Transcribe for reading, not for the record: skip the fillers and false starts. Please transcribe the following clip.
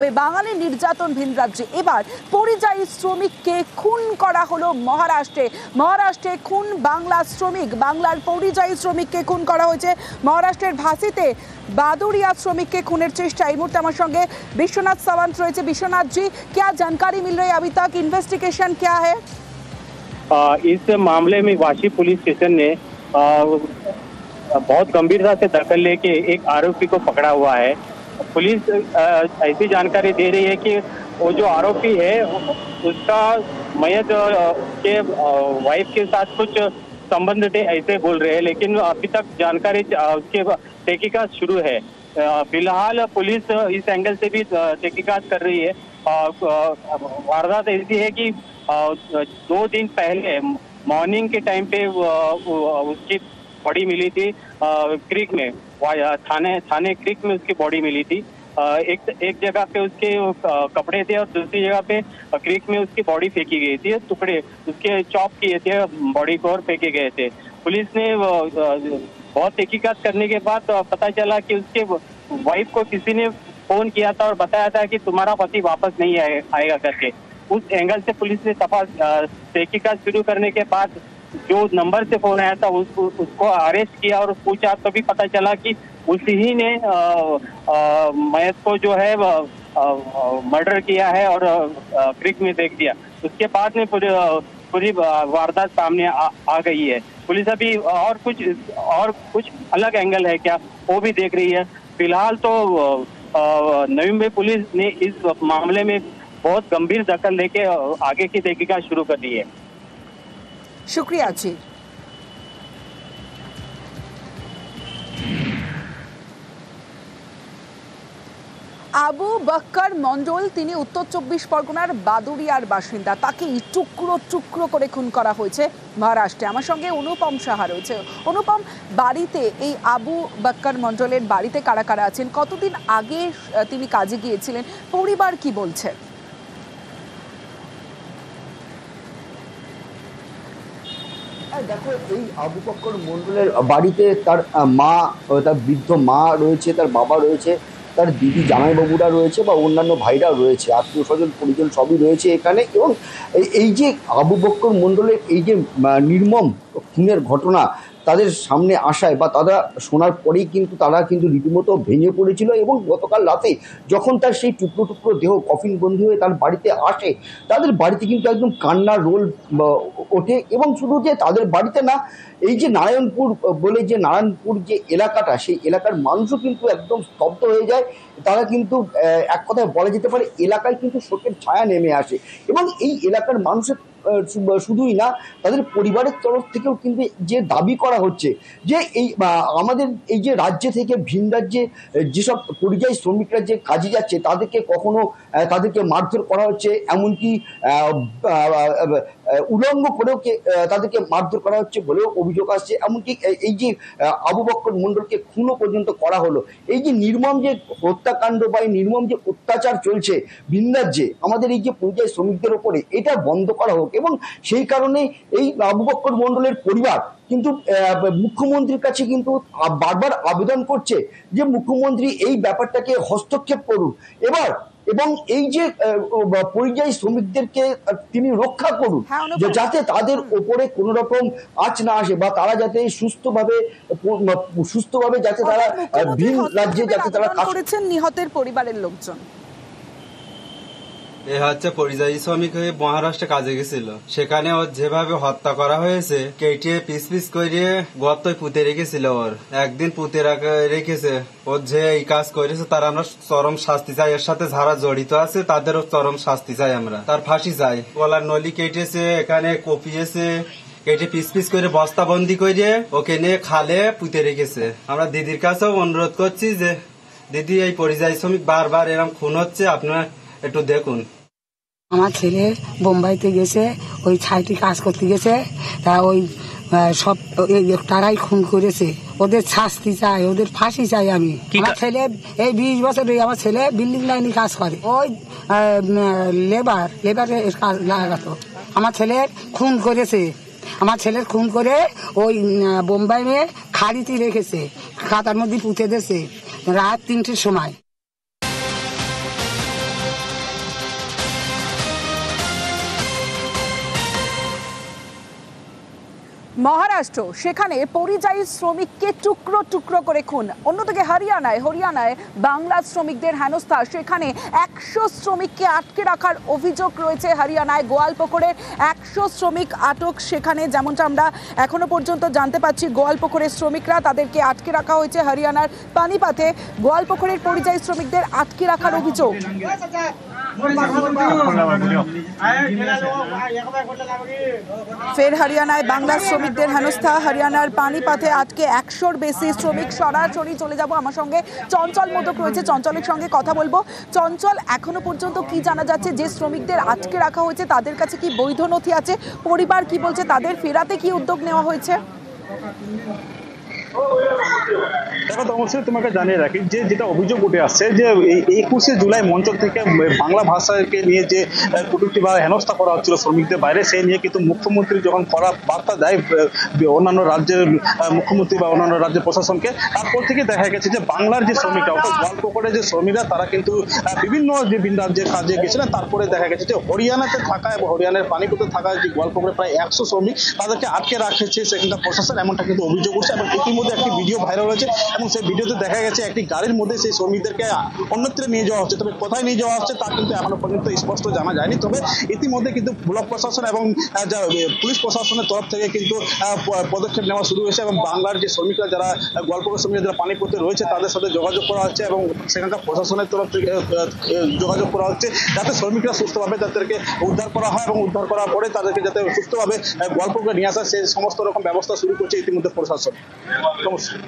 বাঙালি নির্যাতন ভিন রাজ্যে এবার পরিযায়ী শ্রমিককে খুন করা হলো মহারাষ্ট্রে খুন বাংলা শ্রমিক, বাংলার পরিযায়ী শ্রমিককে খুন করা হয়েছে। মহারাষ্ট্রের ভাসিতে बादुड़िया श्रमिक के खून चेष्टा। इस मुहूर्ते हमारे संगे विश्वनाथ सावंत रही। विश्वनाथ जी, क्या जानकारी मिल रही है अभी तक? इन्वेस्टिगेशन क्या है? इस मामले में वाशी पुलिस स्टेशन ने बहुत गंभीरता से दखल लेके एक आरोपी को पकड़ा हुआ है। पुलिस ऐसी जानकारी दे रही है कि वो जो आरोपी है उसका मयत के वाइफ के साथ कुछ संबंध थे, ऐसे बोल रहे हैं, लेकिन अभी तक जानकारी उसके तहकीकात शुरू है। फिलहाल पुलिस इस एंगल से भी तहकीकात कर रही है। वारदात ऐसी है कि 2 दिन पहले मॉर्निंग के टाइम पे उसकी बॉडी मिली थी क्रीक में, थाने क्रीक में उसकी बॉडी मिली थी। एक जगह पे उसके कपड़े थे और दूसरी जगह पे क्रीक में उसकी बॉडी फेंकी गई थी। टुकड़े उसके चॉप किए थे बॉडी को और फेंके गए थे। पुलिस ने बहुत तहकीकात करने के बाद पता चला कि उसके वाइफ को किसी ने फोन किया था और बताया था कि तुम्हारा पति वापस नहीं आएगा करके। उस एंगल से पुलिस ने तहकीकात शुरू करने के बाद जो नंबर से फोन आया था उसको अरेस्ट किया और पूछा तो भी पता चला कि उसी ही ने मयत को जो है मर्डर किया है और क्रीक में फेंक दिया। उसके बाद में पूरी वारदात सामने आ गई है। पुलिस अभी और कुछ अलग एंगल है क्या वो भी देख रही है। फिलहाल तो नवी मुंबई पुलिस ने इस मामले में बहुत गंभीर दखल लेके आगे की तहकीकात शुरू कर दी है। शुक्रिया जी। আবু বক্কর মন্ডল তিনি উত্তর 24 পরগনার বাদুড়িয়ার বাসিন্দা। তাকে টুকরো টুকরো করে খুন করা হয়েছে মহারাষ্ট্রে। আমার সঙ্গে অনুপম সাহা রয়েছে। অনুপম, বাড়িতে এই আবু বক্কর মন্ডলের বাড়িতে কারা কারা আছেন? কতদিন আগে তিনি কাজে গিয়েছিলেন? পরিবার কি বলছে? দেখো, এই আবু বক্কর মন্ডলের বাড়িতে তার মা, তার বৃদ্ধ মা রয়েছে, তার বাবা রয়েছে, তার দিদি জামাইবাবুরা রয়েছে বা অন্যান্য ভাইরা রয়েছে, আত্মীয় স্বজন পরিজন সবই রয়েছে এখানে। এবং এই যে আবু বক্কর মন্ডলের এই যে নির্মম খুনের ঘটনা তাদের সামনে আসায় বা তারা শোনার পরেই কিন্তু তারা রীতিমতো ভেঙে পড়েছিল। এবং গতকাল রাতে যখন তার সেই টুকরো টুকরো দেহ কফিনবন্দি হয়ে তার বাড়িতে আসে, তাদের বাড়িতে কিন্তু একদম কান্নার রোল ওঠে। এবং শুধু যে তাদের বাড়িতে না, এই যে নারায়ণপুর বলে যে নারায়ণপুর যে এলাকাটা, সেই এলাকার মানুষও কিন্তু একদম স্তব্ধ হয়ে যায়। তারা কিন্তু এক কথায় বলা যেতে পারে এলাকায় কিন্তু শোকের ছায়া নেমে আসে। এবং এই এলাকার মানুষের শুধুই না, তাদের পরিবারের তরফ থেকেও কিন্তু যে দাবি করা হচ্ছে যে এই আমাদের এই যে রাজ্য থেকে ভিন রাজ্যে যেসব পরিযায়ী শ্রমিকরা যে কাজে যাচ্ছে তাদেরকে কখনো তাদেরকে মারধর করা হচ্ছে, এমনকি উলঙ্গ করেও তাদেরকে মারধর করা হচ্ছে বলেও অভিযোগ আসছে। এমনকি এই যে আবু বক্কর মন্ডলকে খুনও পর্যন্ত করা হলো। এই যে নির্মম যে হত্যাকাণ্ড বা এই নির্মম যে অত্যাচার চলছে ভিন রাজ্যে আমাদের এই যে পরিযায়ী শ্রমিকদের ওপরে, এটা বন্ধ করা হোক। এবং সেই কারণে এই আবু বক্কর মন্ডলের পরিবার কিন্তু মুখ্যমন্ত্রীর কাছে কিন্তু বারবার আবেদন করছে যে মুখ্যমন্ত্রী এই ব্যাপারটাকে হস্তক্ষেপ করুন এবং এই যে পরিযায়ী শ্রমিকদেরকে তিনি রক্ষা করুন, যাতে তাদের ওপরে কোনো রকম আঁচ না আসে বা তারা যাতে সুস্থভাবে যাতে তারা ভিন রাজ্যে যাতে তারা কাজ করেছেন। নিহতের পরিবারের লোকজন এ হচ্ছে পরিযায়ী শ্রমিক হয়ে মহারাষ্ট্রে কাজে গেছিল। সেখানে ওর যেভাবে হত্যা করা হয়েছে, কেটে পিস পিস করে গর্তয় পুঁতে রেখেছিল। ওর একদিন পুঁতে রেখেছে। ওর যে এই কাজ করেছে তার আমরা চরম শাস্তি চাই। এর সাথে যারা জড়িত আছে তাদেরও চরম শাস্তি চাই। আমরা তার ফাঁসি চাই। গলার নলি কেটেছে, এখানে কপিয়েছে, কেটে পিস পিস করে বস্তাবন্দি করে ওকে নিয়ে খালে পুঁতে রেখেছে। আমরা দিদির কাছেও অনুরোধ করছি যে দিদি, এই পরিযায়ী শ্রমিক বারবার এরকম খুন হচ্ছে, আপনারা একটু দেখুন। আমার ছেলে বোম্বাইতে গেছে, ওই ছাইটি কাজ করতে গেছে, তা ওই সব তারাই খুন করেছে। ওদের শাস্তি চাই, ওদের ফাঁসি চাই আমি। আমার ছেলে এই 20 বছর আমার ছেলে বিল্ডিং লাইনে কাজ করে, ওই লেবারে কাজ লাগাতো। আমার ছেলের খুন করেছে, আমার ছেলের খুন করে ওই বোম্বাই মেয়ে খাড়িতে রেখেছে, খাতার মধ্যে পুঁতে দিয়েছে রাত 3টের সময়। মহারাষ্ট্র, সেখানে পরিযায়ী শ্রমিককে টুকরো টুকরো করে খুন। অন্যদিকে হরিয়ানায় বাংলা শ্রমিকদের হেনস্থা, সেখানে 100 শ্রমিককে আটকে রাখার অভিযোগ রয়েছে হরিয়ানায়। গোয়ালপুকুরের 100 শ্রমিক আটক সেখানে, যেমনটা আমরা এখনো পর্যন্ত জানতে পাচ্ছি। গোয়ালপুকুরের শ্রমিকরা, তাদেরকে আটকে রাখা হয়েছে হরিয়ানার পানিপাতে। গোয়ালপুকুরের পরিযায়ী শ্রমিকদের আটকে রাখার অভিযোগ। ফের হরিয়ানায় বাংলা শ্রমিকদের হেনস্থা, হরিয়ানার পানিপাতে আটকে 100-র বেশি শ্রমিক। সরাসরি চলে যাব, আমার সঙ্গে চঞ্চল মোদক রয়েছে, চঞ্চলের সঙ্গে কথা বলবো। চঞ্চল, এখনো পর্যন্ত কি জানা যাচ্ছে? যে শ্রমিকদের আটকে রাখা হয়েছে তাদের কাছে কি বৈধ নথি আছে? পরিবার কি বলছে? তাদের ফেরাতে কি উদ্যোগ নেওয়া হয়েছে? দেখো, অবশ্যই তোমাকে জানিয়ে রাখি যে যেটা অভিযোগ উঠে আসছে যে 21শে জুলাই মঞ্চ থেকে বাংলা ভাষাকে নিয়ে যে কটূক্তি বা হেনস্থা করা হচ্ছিল শ্রমিকদের বাইরে, সেই নিয়ে কিন্তু মুখ্যমন্ত্রী যখন করা বার্তা দেয় অন্যান্য রাজ্যের মুখ্যমন্ত্রী বা অন্যান্য রাজ্যের প্রশাসনকে, তারপর থেকে দেখা গেছে যে বাংলার যে শ্রমিকরা, অর্থাৎ গোয়ালপুকুরের যে শ্রমিকরা, তারা কিন্তু বিভিন্ন যে ভিন রাজ্যের কাজে গেছিলেন। তারপরে দেখা গেছে যে হরিয়ানাতে থাকা এবং হরিয়ানার পানিপথে থাকা যে গোয়ালপুকুরে প্রায় 100 শ্রমিক, তাদেরকে আটকে রাখছে সেখানকার প্রশাসন, এমনটা কিন্তু অভিযোগ উঠছে। এবং ইতিমধ্যে একটি ভিডিও ভাইরাল হয়েছে এবং সেই ভিডিওতে দেখা গেছে একটি গাড়ির মধ্যে সেই শ্রমিকদেরকে অন্যত্র নিয়ে যাওয়া হচ্ছে। তবে কোথায় নিয়ে যাওয়া হচ্ছে তা কিন্তু এখনো পর্যন্ত স্পষ্ট জানা যায়নি। তবে ইতিমধ্যে কিন্তু ব্লক প্রশাসন এবং পুলিশ প্রশাসনের তরফ থেকে কিন্তু পদক্ষেপ নেওয়া শুরু হয়েছে এবং বাংলার যে শ্রমিকরা, যারা গোয়ালপুকুর শ্রমিকরা যারা পানিপথে রয়েছে, তাদের সাথে যোগাযোগ করা হচ্ছে এবং সেখানকার প্রশাসনের তরফ থেকে যোগাযোগ করা হচ্ছে যাতে শ্রমিকরা সুস্থভাবে তাদেরকে উদ্ধার করা হয় এবং উদ্ধার করার পরে তাদেরকে যাতে সুস্থভাবে গোয়ালপুকুরে নিয়ে আসা, সেই সমস্ত রকম ব্যবস্থা শুরু করছে ইতিমধ্যে প্রশাসন। নমস্কার।